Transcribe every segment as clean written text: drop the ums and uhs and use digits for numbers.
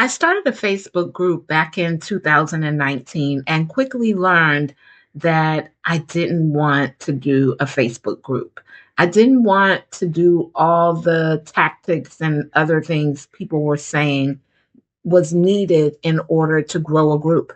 I started a Facebook group back in 2019 and quickly learned that I didn't want to do a Facebook group. I didn't want to do all the tactics and other things people were saying was needed in order to grow a group.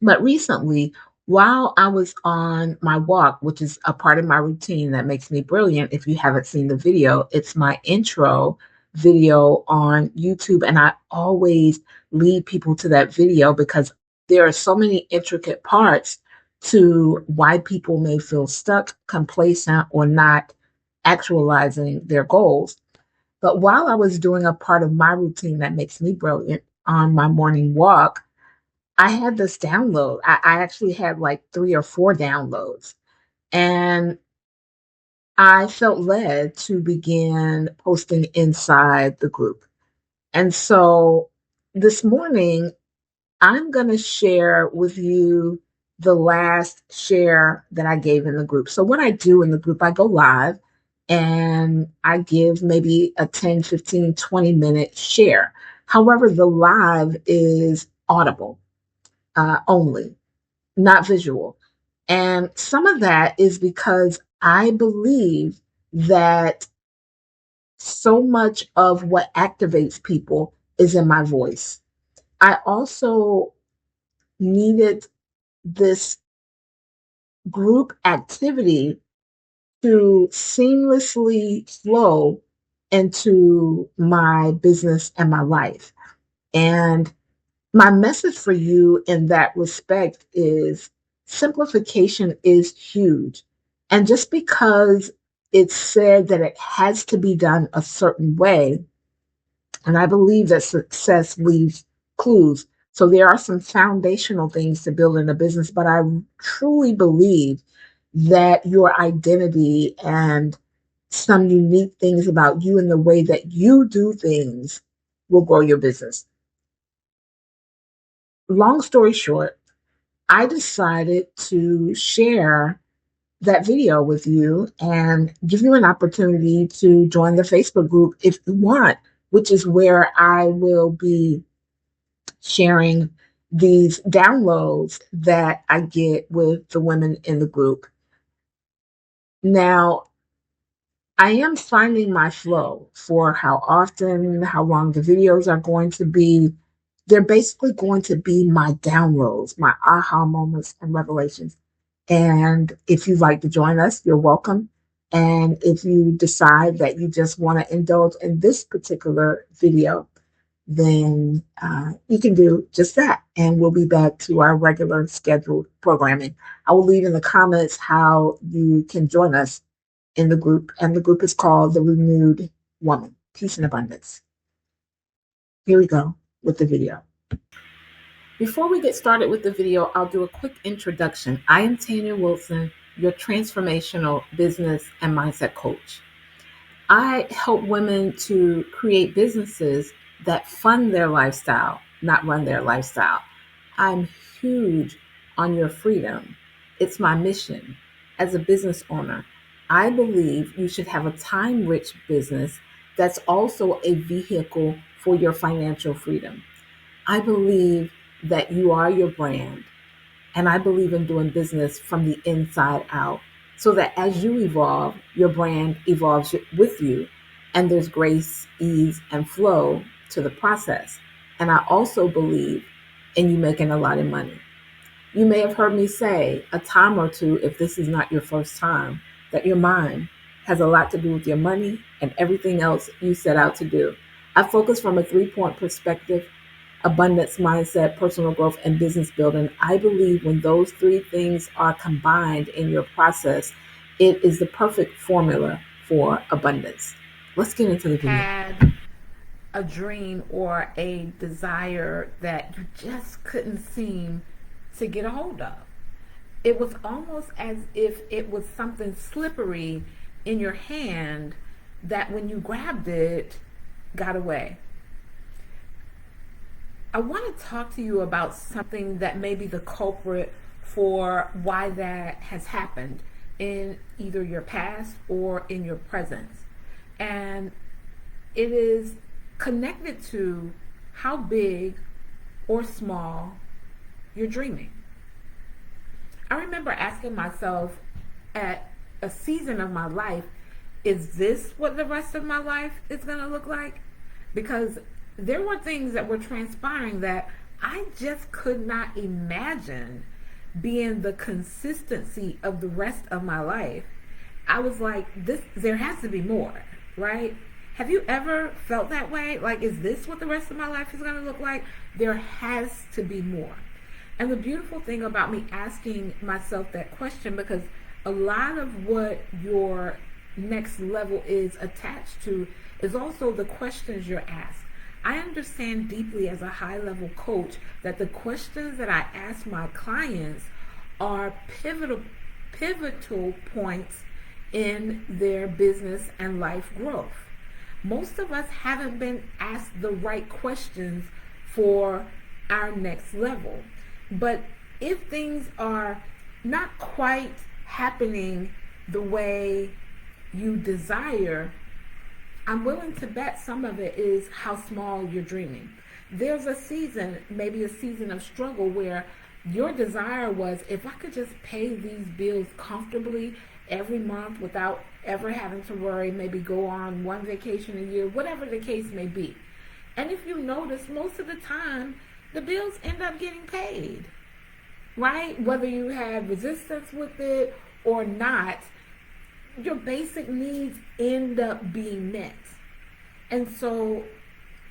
But recently, while I was on my walk, which is a part of my routine that makes me brilliant, if you haven't seen the video, it's my intro video on YouTube. And I always lead people to that video because there are so many intricate parts to why people may feel stuck, complacent, or not actualizing their goals. But while I was doing a part of my routine that makes me brilliant on my morning walk, I had this download. I actually had like 3 or 4 downloads, and I felt led to begin posting inside the group. And so this morning, I'm going to share with you the last share that I gave in the group. So what I do in the group, I go live and I give maybe a 10, 15, 20-minute share. However, the live is audible only, not visual. And some of that is because I believe that so much of what activates people is in my voice. I also needed this group activity to seamlessly flow into my business and my life. And my message for you in that respect is simplification is huge. And just because it's said that it has to be done a certain way, and I believe that success leaves clues. So there are some foundational things to build in a business, but I truly believe that your identity and some unique things about you and the way that you do things will grow your business. Long story short, I decided to share that video with you and give you an opportunity to join the Facebook group if you want, which is where I will be sharing these downloads that I get with the women in the group. Now, I am finding my flow for how often, how long the videos are going to be. They're basically going to be my downloads, my aha moments and revelations. And if you'd like to join us, you're welcome. And if you decide that you just want to indulge in this particular video, then you can do just that. And we'll be back to our regular scheduled programming. I will leave in the comments how you can join us in the group. And the group is called The Renewed Woman, Peace and Abundance. Here we go with the video. Before we get started with the video, I'll do a quick introduction. I am Tanya Wilson, your transformational business and mindset coach. I help women to create businesses that fund their lifestyle, not run their lifestyle. I'm huge on your freedom. It's my mission. As a business owner, I believe you should have a time-rich business that's also a vehicle for your financial freedom. I believe that you are your brand, and I believe in doing business from the inside out so that as you evolve, your brand evolves with you, and there's grace, ease, and flow to the process. And I also believe in you making a lot of money. You may have heard me say a time or two, if this is not your first time, that your mind has a lot to do with your money and everything else you set out to do. I focus from a 3-point perspective: abundance mindset, personal growth, and business building. I believe when those 3 things are combined in your process, it is the perfect formula for abundance. Let's get into the video. Had a dream or a desire that you just couldn't seem to get a hold of. It was almost as if it was something slippery in your hand that when you grabbed it, got away. I want to talk to you about something that may be the culprit for why that has happened in either your past or in your present. And it is connected to how big or small you're dreaming. I remember asking myself at a season of my life, is this what the rest of my life is going to look like? Because there were things that were transpiring that I just could not imagine being the consistency of the rest of my life. I was like, there has to be more, right? Have you ever felt that way? Like, is this what the rest of my life is going to look like? There has to be more. And the beautiful thing about me asking myself that question, because a lot of what your next level is attached to is also the questions you're asked. I understand deeply as a high level coach that the questions that I ask my clients are pivotal points in their business and life growth. Most of us haven't been asked the right questions for our next level. But if things are not quite happening the way you desire, I'm willing to bet some of it is how small you're dreaming. There's a season, maybe a season of struggle, where your desire was, if I could just pay these bills comfortably every month without ever having to worry, maybe go on one vacation a year, whatever the case may be. And if you notice, most of the time, the bills end up getting paid, right? Whether you had resistance with it or not, your basic needs end up being met. And so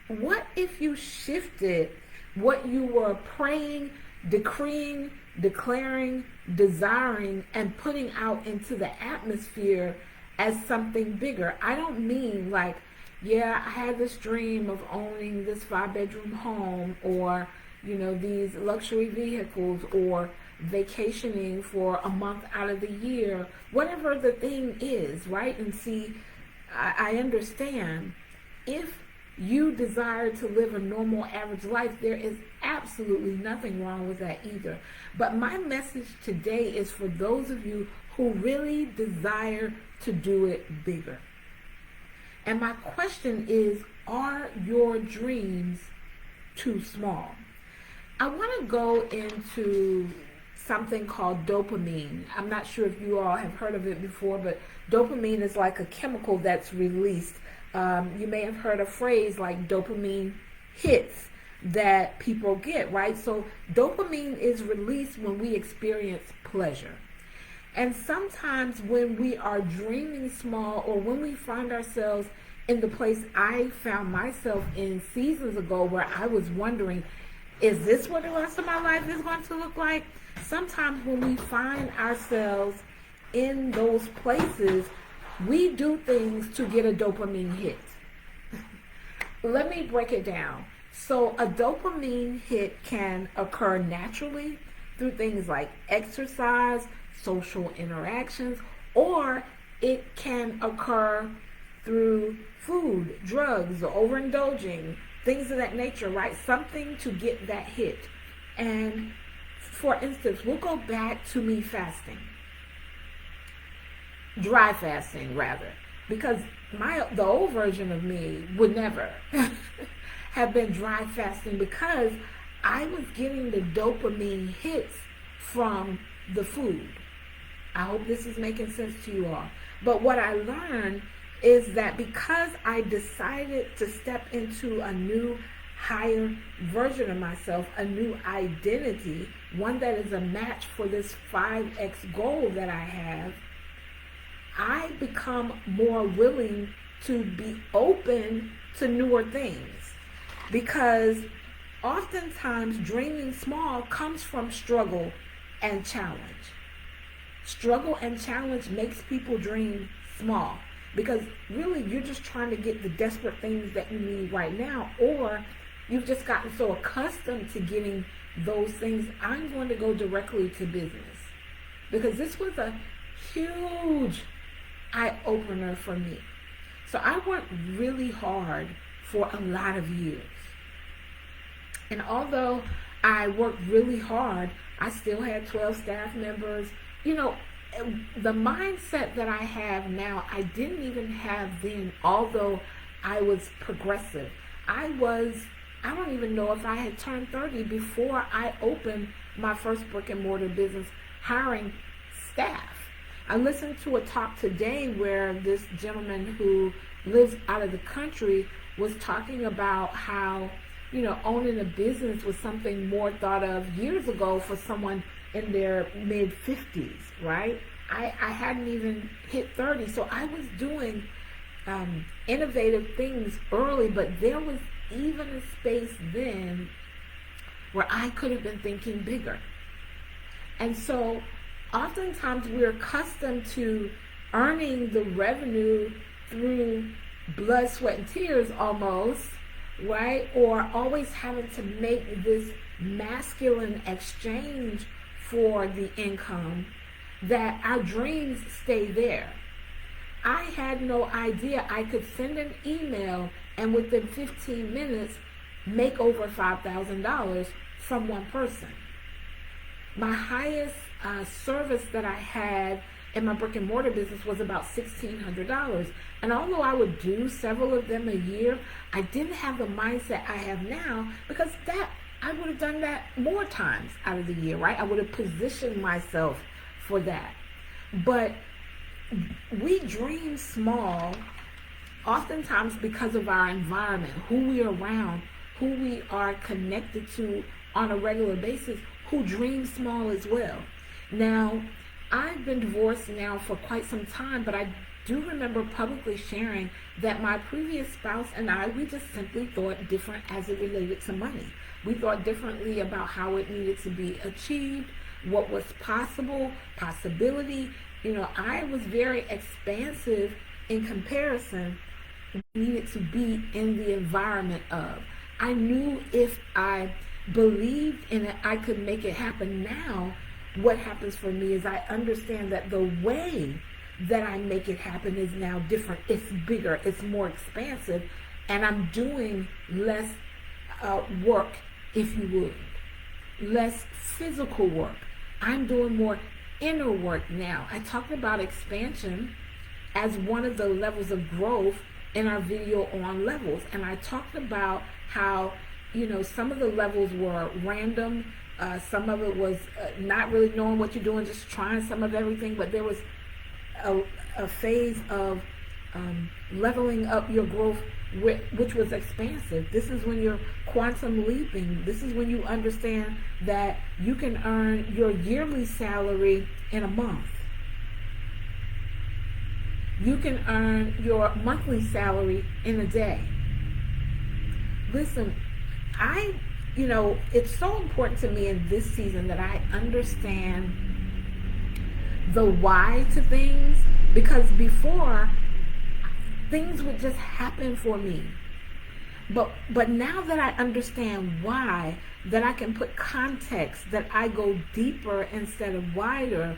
what if you shifted what you were praying, decreeing, declaring, desiring, and putting out into the atmosphere as something bigger? I don't mean like, yeah, I had this dream of owning this 5-bedroom home, or, these luxury vehicles, or vacationing for a month out of the year, whatever the thing is, right? And see, I understand if you desire to live a normal, average life, there is absolutely nothing wrong with that either. But my message today is for those of you who really desire to do it bigger. And my question is, are your dreams too small? I want to go into something called dopamine. I'm not sure if you all have heard of it before, but dopamine is like a chemical that's released. You may have heard a phrase like dopamine hits that people get, right? So dopamine is released when we experience pleasure. And sometimes when we are dreaming small, or when we find ourselves in the place I found myself in seasons ago, where I was wondering, is this what the rest of my life is going to look like? Sometimes when we find ourselves in those places, we do things to get a dopamine hit. Let me break it down. So a dopamine hit can occur naturally through things like exercise, social interactions, or it can occur through food, drugs, overindulging, things of that nature, right? Something to get that hit. And for instance, we'll go back to me fasting. Dry fasting, rather. Because the old version of me would never have been dry fasting, because I was getting the dopamine hits from the food. I hope this is making sense to you all. But what I learned is that because I decided to step into a new, higher version of myself, a new identity, one that is a match for this 5X goal that I have, I become more willing to be open to newer things. Because oftentimes dreaming small comes from struggle and challenge. Struggle and challenge makes people dream small, because really you're just trying to get the desperate things that you need right now, or you've just gotten so accustomed to getting those things. I'm going to go directly to business, because this was a huge eye-opener for me. So I worked really hard for a lot of years. And although I worked really hard, I still had 12 staff members. The mindset that I have now, I didn't even have then, although I was progressive. I I don't even know if I had turned 30 before I opened my first brick and mortar business, hiring staff. I listened to a talk today where this gentleman who lives out of the country was talking about how, owning a business was something more thought of years ago for someone in their mid 50s, right? I hadn't even hit 30, so I was doing innovative things early, but there was even a space then where I could have been thinking bigger. And so oftentimes we're accustomed to earning the revenue through blood, sweat, and tears almost, right? Or always having to make this masculine exchange for the income, that our dreams stay there. I had no idea I could send an email and within 15 minutes make over $5,000 from one person. My highest service that I had in my brick and mortar business was about $1,600. And although I would do several of them a year, I didn't have the mindset I have now, because I would have done that more times out of the year, right? I would have positioned myself for that. But we dream small oftentimes because of our environment, who we're around, who we are connected to on a regular basis, who dream small as well. Now, I've been divorced now for quite some time, but I do remember publicly sharing that my previous spouse and I, we just simply thought different as it related to money. We thought differently about how it needed to be achieved, what was possibility. I was very expansive in comparison, needed to be in the environment of. I knew if I believed in it, I could make it happen. Now, what happens for me is I understand that the way that I make it happen is now different. It's bigger, it's more expansive, and I'm doing less work, if you would, less physical work. I'm doing more inner work now. I talked about expansion as one of the levels of growth in our video on levels, and I talked about how some of the levels were random, some of it was not really knowing what you're doing, just trying some of everything, but there was a phase of leveling up your growth, which was expansive. This is when you're quantum leaping. This is when you understand that you can earn your yearly salary in a month. You can earn your monthly salary in a day. Listen, it's so important to me in this season that I understand the why to things, because before, things would just happen for me. But now that I understand why, that I can put context, that I go deeper instead of wider,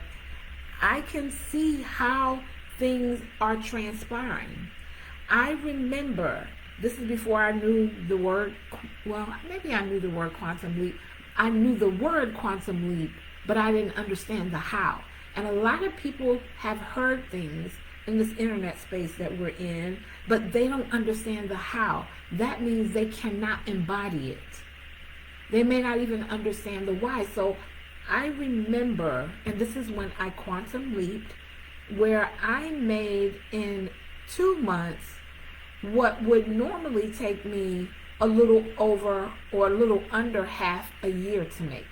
I can see how things are transpiring. I remember, this is before I knew the word, well, maybe I knew the word quantum leap. I knew the word quantum leap, but I didn't understand the how. And a lot of people have heard things in this internet space that we're in, but they don't understand the how. That means they cannot embody it. They may not even understand the why. So I remember, and this is when I quantum leaped, where I made in 2 months what would normally take me a little over or a little under half a year to make,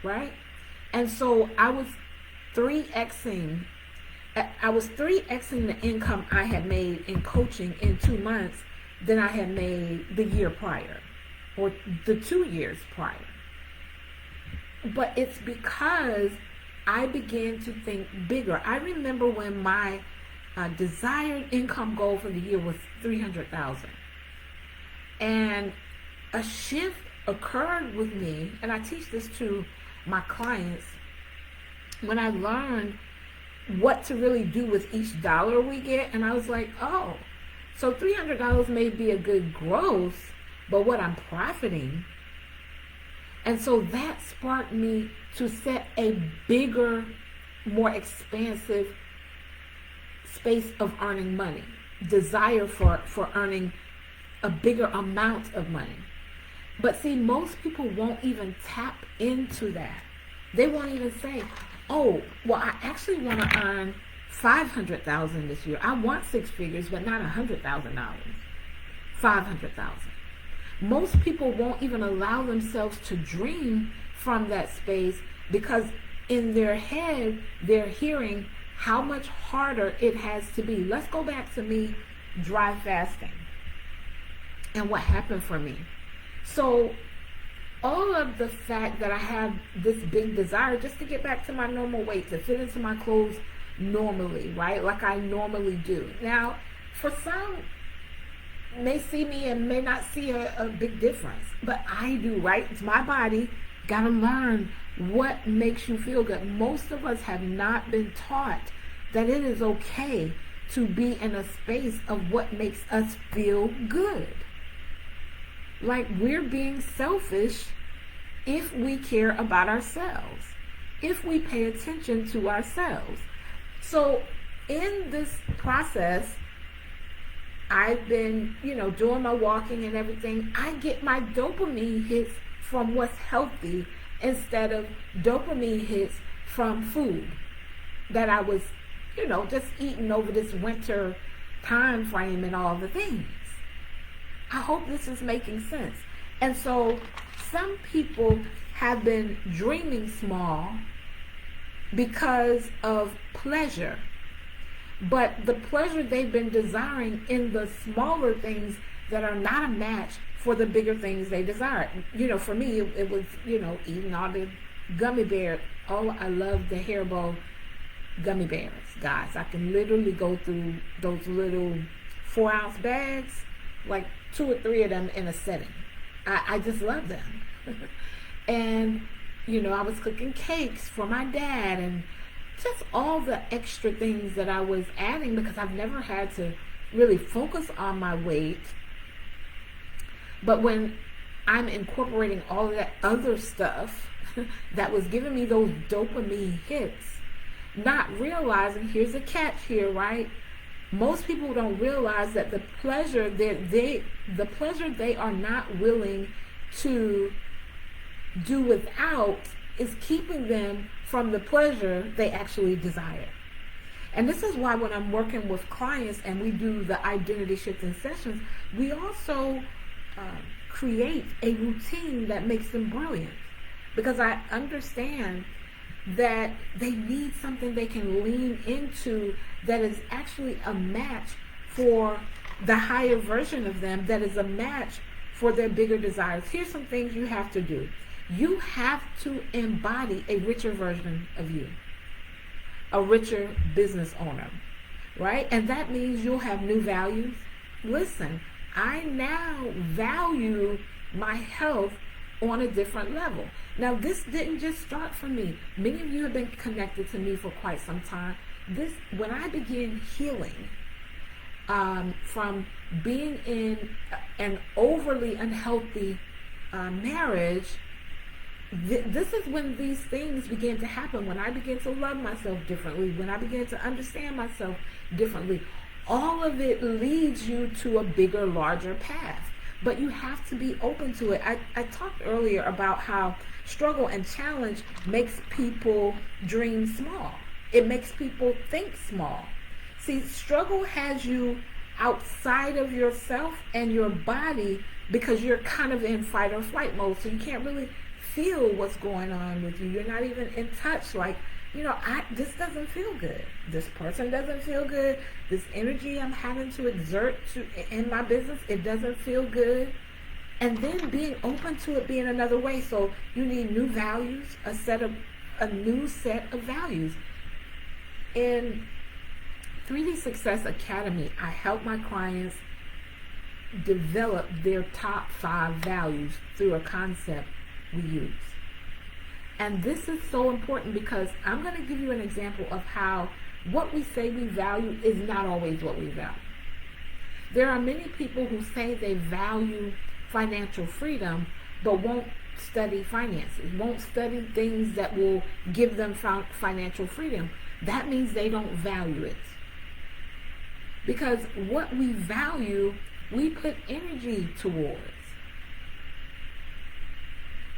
right? And so I was 3xing the income I had made in coaching in 2 months than I had made the year prior or the 2 years prior. But it's because I began to think bigger. I remember when my desired income goal for the year was $300,000. And a shift occurred with me, and I teach this to my clients, when I learned what to really do with each dollar we get. And I was like, oh, so $300 may be a good growth, but what I'm profiting. And so that sparked me to set a bigger, more expansive space of earning money, desire for earning a bigger amount of money. But see, most people won't even tap into that. They won't even say, "Oh, well, I actually want to earn 500,000 this year. I want six figures, but not $100,000. 500,000." Most people won't even allow themselves to dream from that space because in their head they're hearing how much harder it has to be. Let's go back to me dry fasting and what happened for me. So all of the fact that I have this big desire just to get back to my normal weight, to fit into my clothes normally, right? Like I normally do. Now, for some may see me and may not see a big difference, but I do, right? It's my body. Gotta learn what makes you feel good. Most of us have not been taught that it is okay to be in a space of what makes us feel good. Like we're being selfish if we care about ourselves, if we pay attention to ourselves. So in this process, I've been, doing my walking and everything. I get my dopamine hits from what's healthy instead of dopamine hits from food that I was, just eating over this winter time frame and all the things. I hope this is making sense. And so some people have been dreaming small because of pleasure. But the pleasure they've been desiring in the smaller things that are not a match for the bigger things they desire. For me, it was, eating all the gummy bears. Oh, I love the Haribo gummy bears, guys. I can literally go through those little 4-ounce bags, like 2 or 3 of them in a setting. I just love them. And, I was cooking cakes for my dad and just all the extra things that I was adding because I've never had to really focus on my weight. But when I'm incorporating all of that other stuff that was giving me those dopamine hits, not realizing, here's a catch here, right? Most people don't realize that the pleasure they are not willing to do without is keeping them from the pleasure they actually desire. And this is why when I'm working with clients and we do the identity shifting sessions, we also create a routine that makes them brilliant. Because I understand that they need something they can lean into that is actually a match for the higher version of them, that is a match for their bigger desires. Here's some things you have to do. You have to embody a richer version of you, a richer business owner, right? And that means you'll have new values. Listen, I now value my health on a different level. Now, this didn't just start for me. Many of you have been connected to me for quite some time. When I began healing from being in an overly unhealthy marriage, this is when these things began to happen. When I began to love myself differently, when I began to understand myself differently, all of it leads you to a bigger, larger path. But you have to be open to it. I talked earlier about how struggle and challenge makes people dream small. It makes people think small. See, struggle has you outside of yourself and your body because you're kind of in fight or flight mode. So you can't really feel what's going on with you. You're not even in touch. Like, this doesn't feel good. This person doesn't feel good. This energy I'm having to exert in my business, it doesn't feel good. And then being open to it being another way. So you need new values, a new set of values. In 3D Success Academy, I help my clients develop their top 5 values through a concept we use. And this is so important because I'm going to give you an example of how what we say we value is not always what we value. There are many people who say they value financial freedom but won't study finances, won't study things that will give them financial freedom. That means they don't value it. Because what we value, we put energy towards.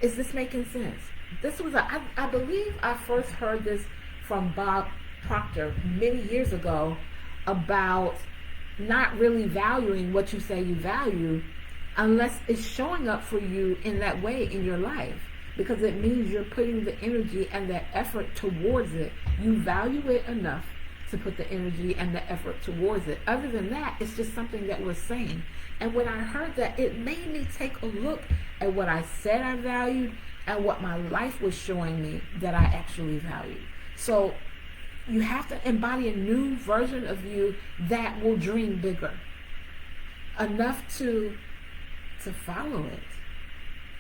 Is this making sense? This was I believe I first heard this from Bob Proctor many years ago about not really valuing what you say you value unless it's showing up for you in that way in your life, because it means you're putting the energy and the effort towards it. You value it enough to put the energy and the effort towards it. Other than that, it's just something that we're saying. And when I heard that, it made me take a look at what I said I valued and what my life was showing me that I actually valued. So you have to embody a new version of you that will dream bigger, enough to follow it,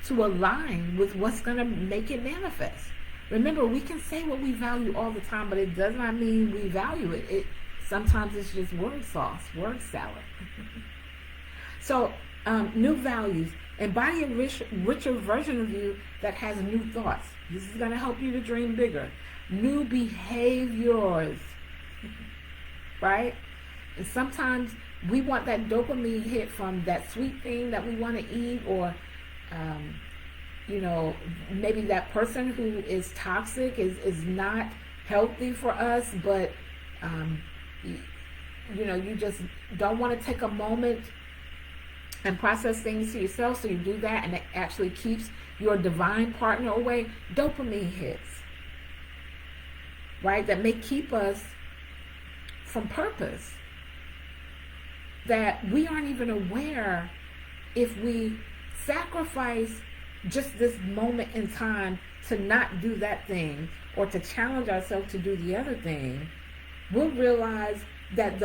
to align with what's going to make it manifest. Remember, we can say what we value all the time, but it does not mean we value it. Sometimes it's just word sauce, word salad. So, new values. Embody a richer version of you that has new thoughts. This is going to help you to dream bigger. New behaviors, right? And sometimes we want that dopamine hit from that sweet thing that we want to eat, or maybe that person who is toxic is not healthy for us, but you just don't want to take a moment and process things to yourself, so you do that, and it actually keeps your divine partner away. Dopamine hits, right, that may keep us from purpose, that we aren't even aware. If we sacrifice just this moment in time to not do that thing, or to challenge ourselves to do the other thing, we'll realize that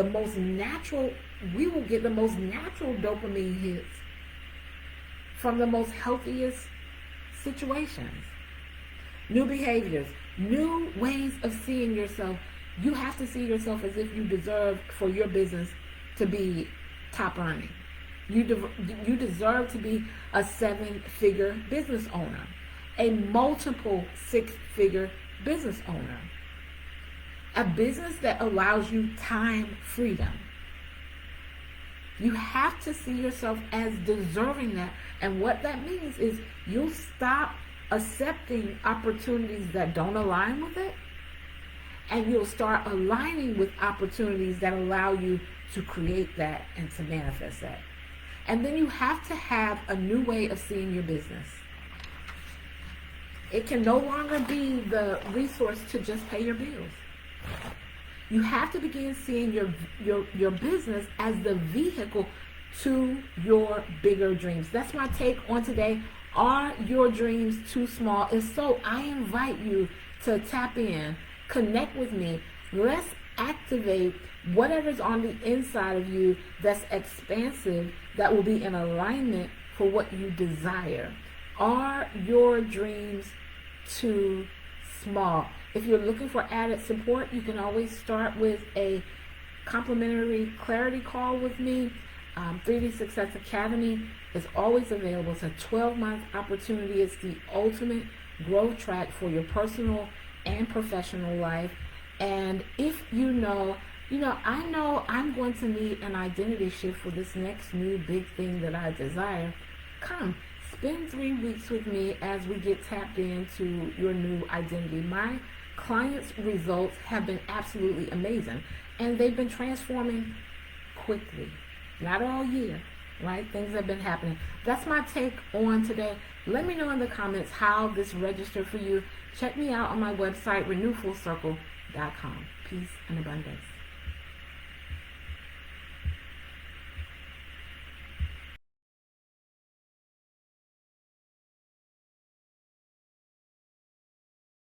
we will get the most natural dopamine hits from the most healthiest situations. New behaviors, new ways of seeing yourself. You have to see yourself as if you deserve for your business to be top earning. You deserve to be a 7-figure business owner, a multiple 6-figure business owner, a business that allows you time freedom. You have to see yourself as deserving that. And what that means is you'll stop accepting opportunities that don't align with it, and you'll start aligning with opportunities that allow you to create that and to manifest that. And then you have to have a new way of seeing your business. It can no longer be the resource to just pay your bills. You have to begin seeing your business as the vehicle to your bigger dreams. That's my take on today. Are your dreams too small? If so, I invite you to tap in, connect with me. Let's activate whatever's on the inside of you that's expansive, that will be in alignment for what you desire. Are your dreams too small? If you're looking for added support, you can always start with a complimentary clarity call with me. 3D Success Academy is always available. It's a 12-month opportunity. It's the ultimate growth track for your personal and professional life. And if I know I'm going to need an identity shift for this next new big thing that I desire, come spend 3 weeks with me as we get tapped into your new identity. My clients' results have been absolutely amazing, and they've been transforming quickly. Not all year, right? Things have been happening. That's my take on today. Let me know in the comments how this registered for you. Check me out on my website, renewfullcircle.com. Peace and abundance.